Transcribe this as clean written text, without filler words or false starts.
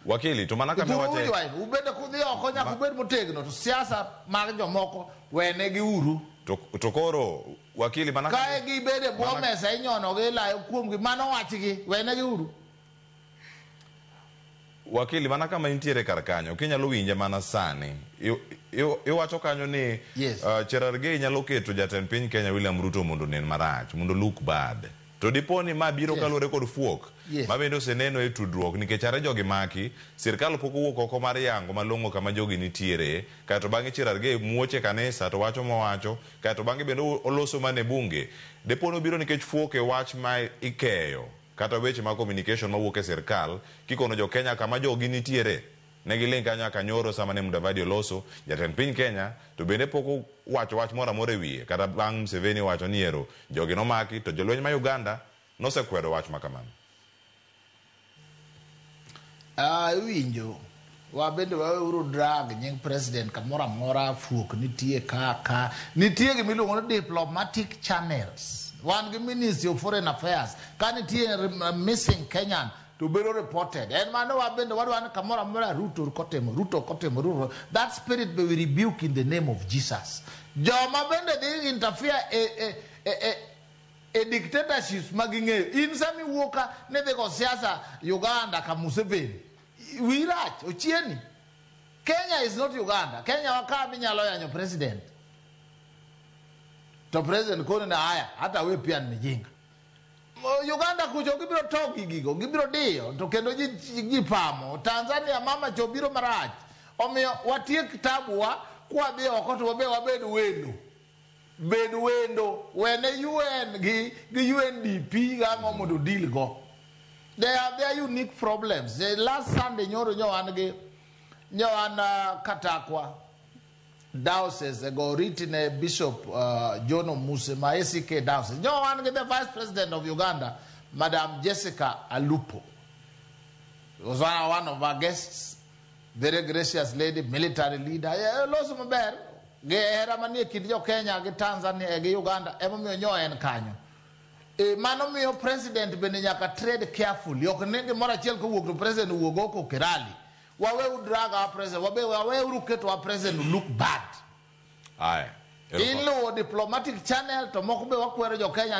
Wakili to manaka me wache ubede kudhi oko nya kubed motegno to siasa mag jomoko wene gi uru to koro wakili manaka kae gi bede bo mesa inyono gi la kuom gi mano wachgi wene gi uru. Wakili manaka ma intiere kar kanyo kinyalo winje mana sani iwacho kanyo ni Cherargei nyalo keto jatend piny Kenya William Ruto mondo nen marach mondo look bad to diponi ma biro kalore kod fuok ma bende oseneno e tudruok nikech are jogi maki sirkal pok owuok oko mar yango malongo kama jogi nitiere kato bang'e Cherargei muoche kanisa to wacho mowacho kato bang'e bende oloso mane bunge diponi biro nikech fuok e wach ma ikeyo kata weche ma communication mawuok e sirkal kikono jo Kenya kama jogi nitiere negi link nyaka nyoro sama ne Mudavadi oloso jatend piny Kenya to bende pok wacho wach moro amora wiye kata bang' Museveni wacho ni ero jogi nomaki to jolweny ma Uganda nosekwedo wach makamano. Winjo wabende wauru drag nying president kamora mora fuok nitie ka nitie gi miluongo ni diplomatic channels one ministry of foreign affairs kan nitie missing Kenyan to be reported and mano wabende wadwan kamora mora Ruto kotemo that spirit be rebuke in the name of Jesus. Joma bende they interfere a dictatorship maginge in sami woka ne de ko siasa Uganda ka Museveni wirach ochieni. Kenya is not Uganda. Kenya wakabi nyalo yanyo president to president kono na haya hata we pia nimejinga Uganda kucho gibiro togi gigo gibiro dio to kendo jipamo Tanzania mama chobiro marach omiyo watie kitabu wa kwa bi oko to wabedu wendo wene UN gi UNDP ga ngomodo deal go. They have their unique problems. The last Sunday nyoro Katakwa diocese go written a Bishop John Omuse ACK diocese. The Vice President of Uganda, Madam Jessica Alupo, was one of our guests, very gracious lady, military leader. Loso maber gera manie kidjo Kenya gi Tanzania gi Uganda emomio nyoen kanyo. Mano miyo president bende nyaka trade carefully. Ok nenge mora chiel ko wuok to president wuogo ko kirali. Wawe drag our president. Wawe uruketo our president look bad. Aye. In law diplomatic channel to moko be wakwero jo Kenya